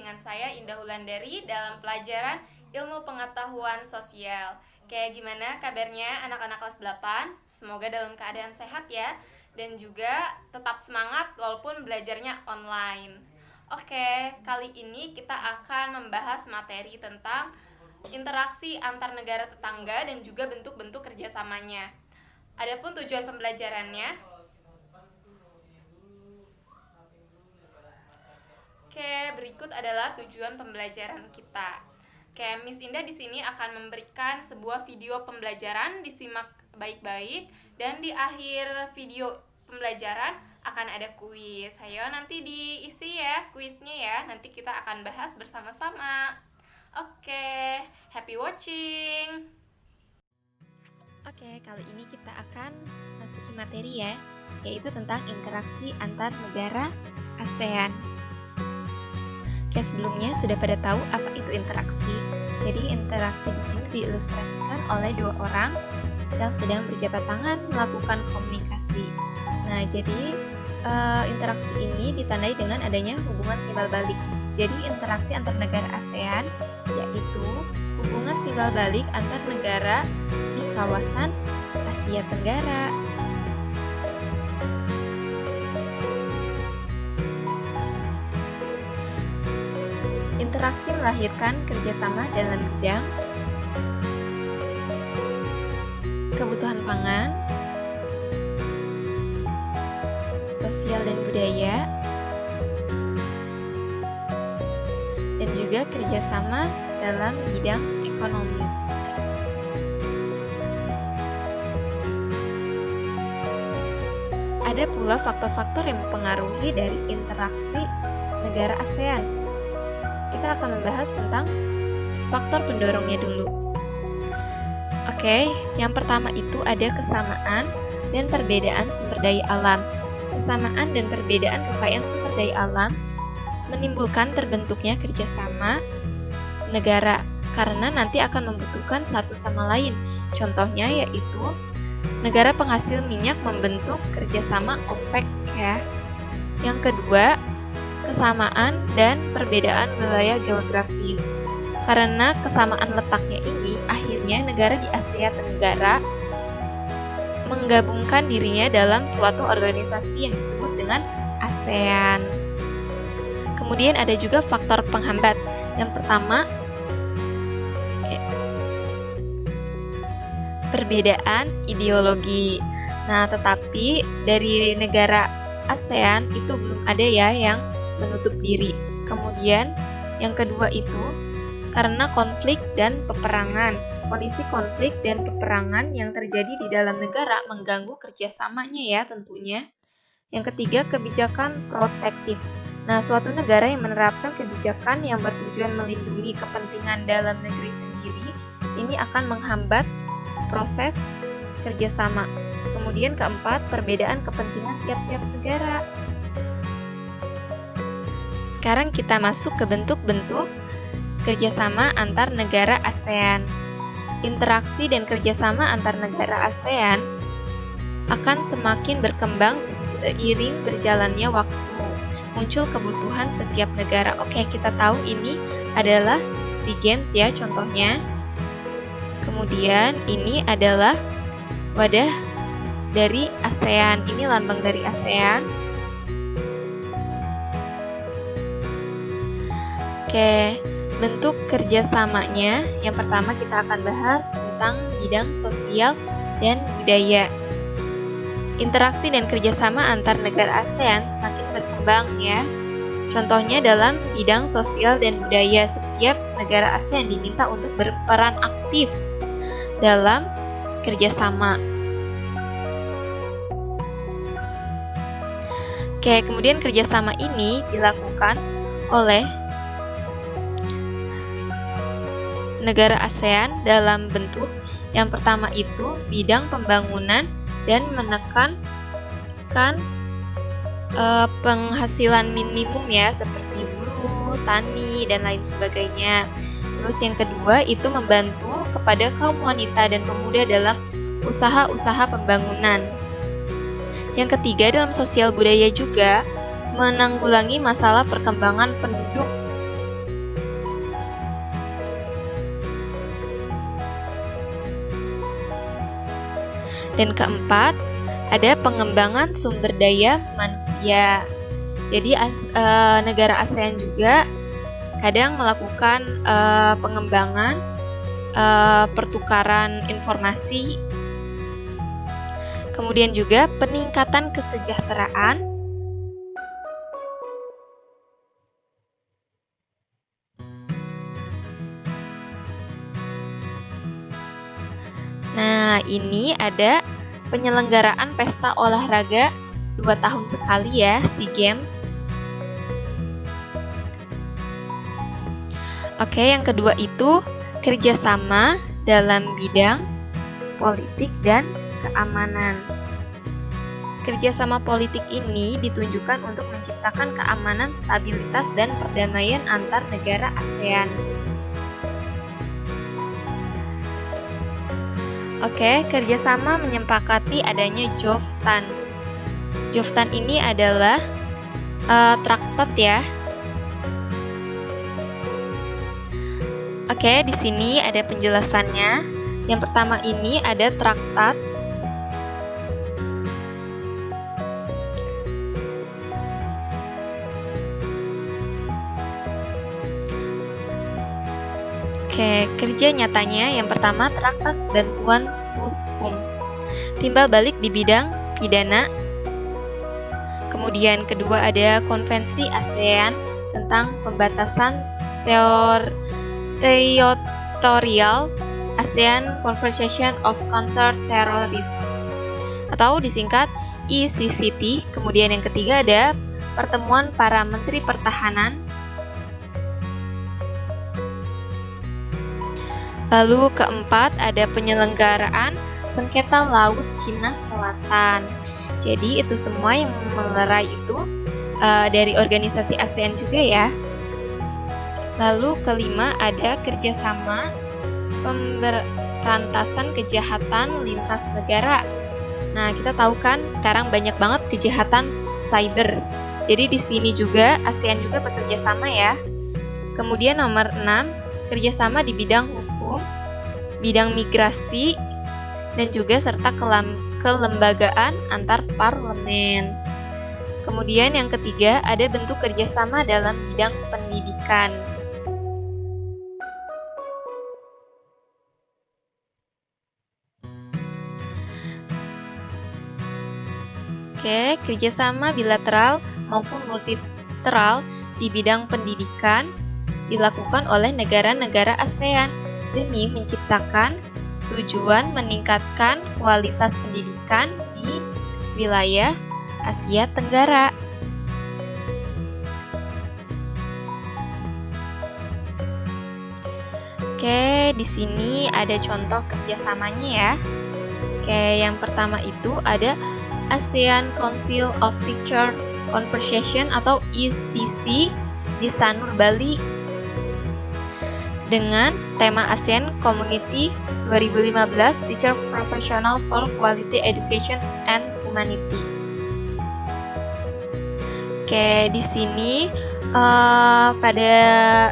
dengan saya Indah Wulandari dalam pelajaran Ilmu Pengetahuan Sosial. Kayak gimana kabarnya anak-anak kelas 8? Semoga dalam keadaan sehat ya, dan juga tetap semangat walaupun belajarnya online. Oke, kali ini kita akan membahas materi tentang interaksi antar negara tetangga dan juga bentuk-bentuk kerjasamanya. Adapun tujuan pembelajarannya, berikut adalah tujuan pembelajaran kita. Miss Indah di sini akan memberikan sebuah video pembelajaran, disimak baik-baik, dan di akhir video pembelajaran akan ada kuis. Ayo nanti diisi ya kuisnya ya, nanti kita akan bahas bersama-sama. Oke, happy watching. Oke, kali ini kita akan masuki materi ya, yaitu tentang interaksi antar negara ASEAN. Oke, sebelumnya sudah pada tahu apa itu interaksi. Jadi interaksi di sini diilustrasikan oleh dua orang yang sedang berjabat tangan melakukan komunikasi. Nah, jadi interaksi ini ditandai dengan adanya hubungan timbal balik. Jadi interaksi antar negara ASEAN yaitu hubungan timbal balik antar negara di kawasan Asia Tenggara. Interaksi melahirkan kerjasama dalam bidang kebutuhan pangan, sosial dan budaya, dan juga kerjasama dalam bidang ekonomi. Ada pula faktor-faktor yang mempengaruhi dari interaksi negara ASEAN. Kita akan membahas tentang faktor pendorongnya dulu. Oke, yang pertama itu ada kesamaan dan perbedaan sumber daya alam. Kesamaan dan perbedaan kekayaan sumber daya alam menimbulkan terbentuknya kerjasama negara karena nanti akan membutuhkan satu sama lain. Contohnya yaitu negara penghasil minyak membentuk kerjasama OPEC ya. Yang kedua, kesamaan dan perbedaan wilayah geografis. Karena kesamaan letaknya ini, akhirnya negara di Asia Tenggara menggabungkan dirinya dalam suatu organisasi yang disebut dengan ASEAN. Kemudian ada juga faktor penghambat. Yang pertama, perbedaan ideologi. Nah, tetapi dari negara ASEAN itu belum ada ya yang menutup diri. Kemudian yang kedua itu karena konflik dan peperangan. Kondisi konflik dan peperangan yang terjadi di dalam negara mengganggu kerjasamanya ya tentunya. Yang ketiga, kebijakan protektif. Nah, suatu negara yang menerapkan kebijakan yang bertujuan melindungi kepentingan dalam negeri sendiri, ini akan menghambat proses kerjasama. Kemudian keempat, perbedaan kepentingan tiap-tiap negara. Sekarang kita masuk ke bentuk-bentuk kerjasama antar negara ASEAN. Interaksi dan kerjasama antar negara ASEAN akan semakin berkembang seiring berjalannya waktu. Muncul kebutuhan setiap negara. Oke, kita tahu ini adalah SEA Games ya contohnya. Kemudian ini adalah wadah dari ASEAN. Ini lambang dari ASEAN. Oke, bentuk kerjasamanya yang pertama kita akan bahas tentang bidang sosial dan budaya. Interaksi dan kerjasama antar negara ASEAN semakin berkembang ya. Contohnya dalam bidang sosial dan budaya, setiap negara ASEAN diminta untuk berperan aktif dalam kerjasama. Oke, kemudian kerjasama ini dilakukan oleh negara ASEAN dalam bentuk yang pertama itu bidang pembangunan dan menekankan penghasilan minimum ya seperti buruh, tani dan lain sebagainya. Terus yang kedua itu membantu kepada kaum wanita dan pemuda dalam usaha-usaha pembangunan. Yang ketiga dalam sosial budaya juga menanggulangi masalah perkembangan penduduk Dan keempat, ada pengembangan sumber daya manusia. Jadi negara ASEAN juga kadang melakukan pengembangan pertukaran informasi, kemudian juga peningkatan kesejahteraan, nah ini ada penyelenggaraan pesta olahraga 2 tahun sekali ya, SEA Games. Oke, yang kedua itu kerjasama dalam bidang politik dan keamanan. Kerjasama politik ini ditunjukkan untuk menciptakan keamanan, stabilitas, dan perdamaian antar negara ASEAN. Oke, kerjasama menyepakati adanya JOVTAN. JOVTAN ini adalah traktat ya. Oke, di sini ada penjelasannya. Yang pertama ini ada traktat. Oke, kerja nyatanya yang pertama traktat bantuan hukum. Timbal balik di bidang pidana. Kemudian kedua ada konvensi ASEAN tentang pembatasan territorial ASEAN Convention of Counter-Terrorism atau disingkat ECCT. Kemudian yang ketiga ada pertemuan para menteri pertahanan. Lalu keempat ada penyelenggaraan sengketa laut Cina Selatan. Jadi itu semua yang melerai itu dari organisasi ASEAN juga ya. Lalu kelima ada kerjasama pemberantasan kejahatan lintas negara. Nah, kita tahu kan sekarang banyak banget kejahatan cyber. Jadi di sini juga ASEAN juga bekerja sama ya. Kemudian nomor 6, kerjasama di bidang hukum, bidang migrasi, dan juga serta kelembagaan antar parlemen. Kemudian yang ketiga ada bentuk kerjasama dalam bidang pendidikan. Oke, kerjasama bilateral maupun multilateral di bidang pendidikan dilakukan oleh negara-negara ASEAN demi menciptakan tujuan meningkatkan kualitas pendidikan di wilayah Asia Tenggara. Oke, di sini ada contoh kerjasamanya ya. Oke, yang pertama itu ada ASEAN Council of Teacher Conversation atau ETC di Sanur, Bali dengan tema ASEAN Community 2015 Teacher Professional for Quality Education and Humanity. Oke, di sini pada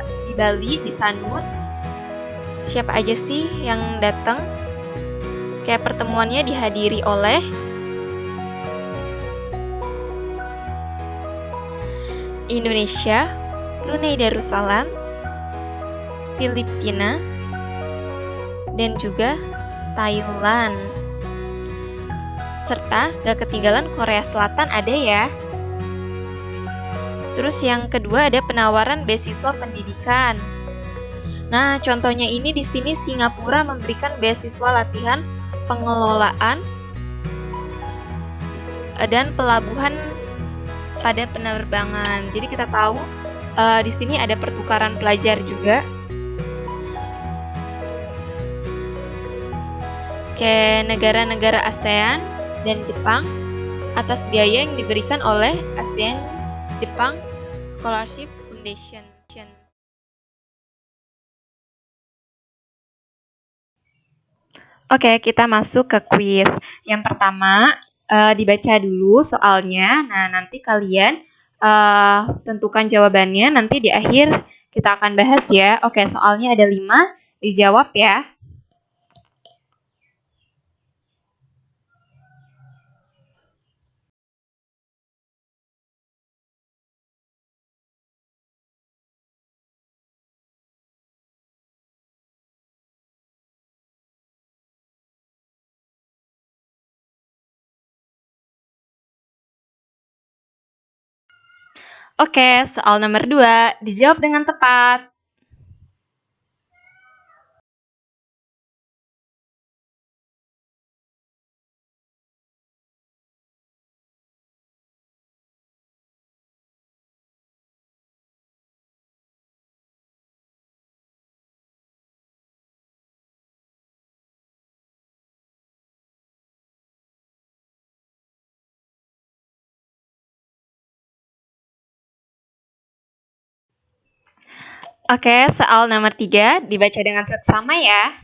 di Bali di Sanur siapa aja sih yang datang? Kayak pertemuannya dihadiri oleh Indonesia, Brunei Darussalam, Filipina, dan juga Thailand. Serta gak ketinggalan Korea Selatan ada ya. Terus yang kedua ada penawaran beasiswa pendidikan. Nah, contohnya ini di sini Singapura memberikan beasiswa latihan pengelolaan dan pelabuhan pada penerbangan. Jadi kita tahu di sini ada pertukaran pelajar juga. Ke negara-negara ASEAN dan Jepang atas biaya yang diberikan oleh ASEAN Jepang Scholarship Foundation. Oke, kita masuk ke kuis. Yang pertama, dibaca dulu soalnya. Nah, nanti kalian tentukan jawabannya. Nanti di akhir kita akan bahas ya. Oke, soalnya ada 5. Dijawab ya. Oke, soal nomor 2 dijawab dengan tepat. Oke, soal nomor 3 dibaca dengan seksama ya.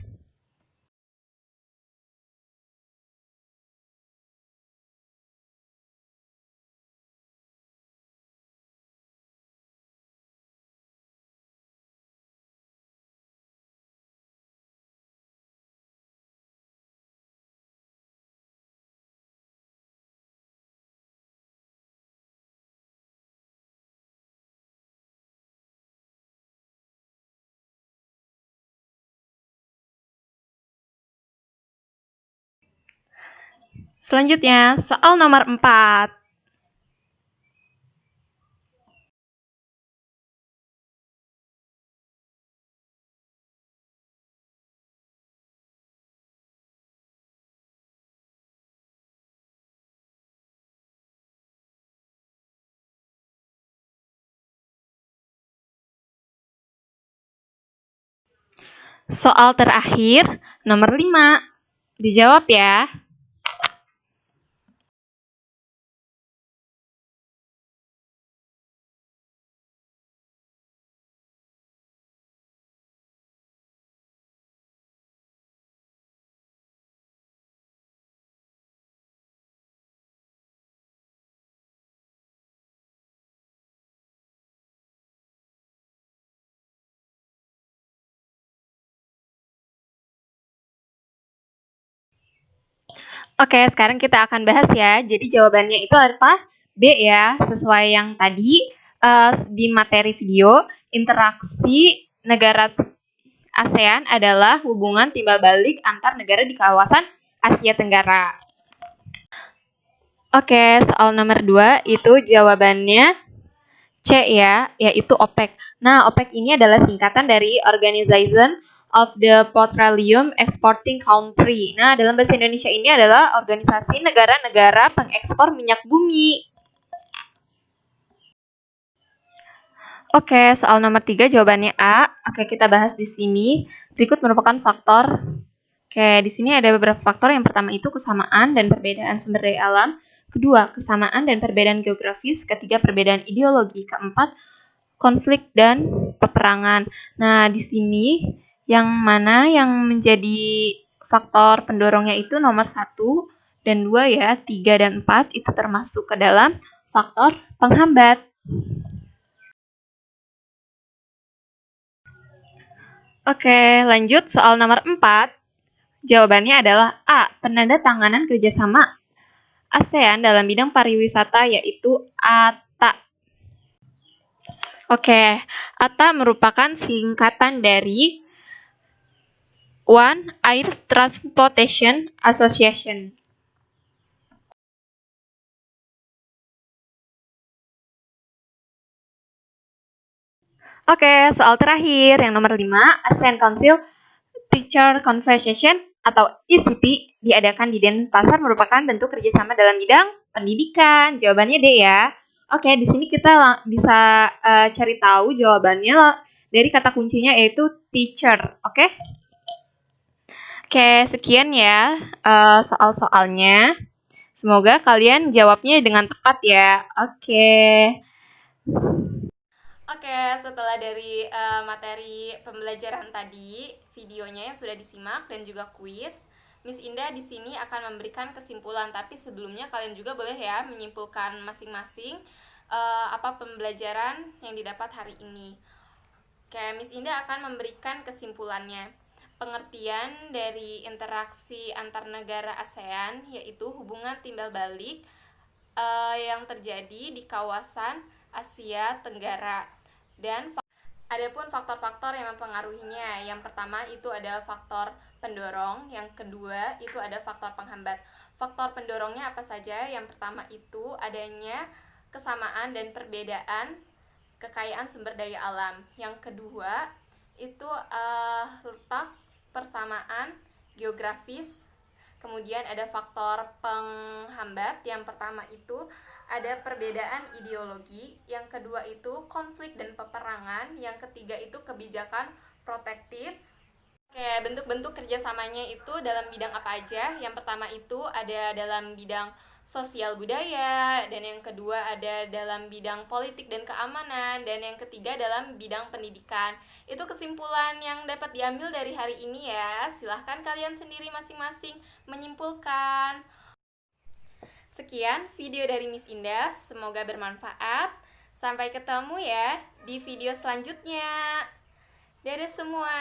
Selanjutnya, soal nomor 4. Soal terakhir, nomor 5. Dijawab ya. Oke, sekarang kita akan bahas ya. Jadi jawabannya itu apa? B ya, sesuai yang tadi di materi video, interaksi negara ASEAN adalah hubungan timbal balik antar negara di kawasan Asia Tenggara. Oke, soal nomor 2 itu jawabannya C ya, yaitu OPEC. Nah, OPEC ini adalah singkatan dari Organization of the Petroleum Exporting Country. Nah, dalam bahasa Indonesia ini adalah organisasi negara-negara pengekspor minyak bumi. Oke, soal nomor 3 jawabannya A. Oke, kita bahas di sini. Berikut merupakan faktor. Oke, di sini ada beberapa faktor. Yang pertama itu kesamaan dan perbedaan sumber daya alam. Kedua, kesamaan dan perbedaan geografis. Ketiga, perbedaan ideologi. Keempat, konflik dan peperangan. Nah, di sini yang mana yang menjadi faktor pendorongnya itu nomor 1 dan 2 ya, 3 dan 4 itu termasuk ke dalam faktor penghambat. Oke, lanjut soal nomor 4. Jawabannya adalah A. Penandatanganan kerjasama ASEAN dalam bidang pariwisata yaitu ATA. Oke, ATA merupakan singkatan dari One Air Transportation Association. Oke, soal terakhir yang nomor 5, ASEAN Council Teacher Conversation atau ECT diadakan di Denpasar merupakan bentuk kerjasama dalam bidang pendidikan. Jawabannya D ya. Oke, di sini kita bisa cari tahu jawabannya dari kata kuncinya yaitu teacher. Oke? Oke, sekian ya soal-soalnya. Semoga kalian jawabnya dengan tepat ya. Oke. Oke, setelah dari materi pembelajaran tadi, videonya yang sudah disimak dan juga kuis, Miss Indah di sini akan memberikan kesimpulan. Tapi sebelumnya kalian juga boleh ya menyimpulkan masing-masing apa pembelajaran yang didapat hari ini. Oke, Miss Indah akan memberikan kesimpulannya. Pengertian dari interaksi antar negara ASEAN yaitu hubungan timbal balik yang terjadi di kawasan Asia Tenggara. Dan adapun faktor-faktor yang mempengaruhinya, yang pertama itu ada faktor pendorong, yang kedua itu ada faktor penghambat. Faktor pendorongnya apa saja? Yang pertama itu adanya kesamaan dan perbedaan kekayaan sumber daya alam. Yang kedua itu letak, persamaan geografis. Kemudian ada faktor penghambat. Yang pertama itu ada perbedaan ideologi. Yang kedua itu konflik dan peperangan. Yang ketiga itu kebijakan protektif. Oke, bentuk-bentuk kerjasamanya itu dalam bidang apa aja? Yang pertama itu ada dalam bidang sosial budaya, dan yang kedua ada dalam bidang politik dan keamanan, dan yang ketiga dalam bidang pendidikan. Itu kesimpulan yang dapat diambil dari hari ini ya. Silahkan kalian sendiri masing-masing menyimpulkan. Sekian video dari Miss Indah, semoga bermanfaat. Sampai ketemu ya di video selanjutnya. Dadah semua.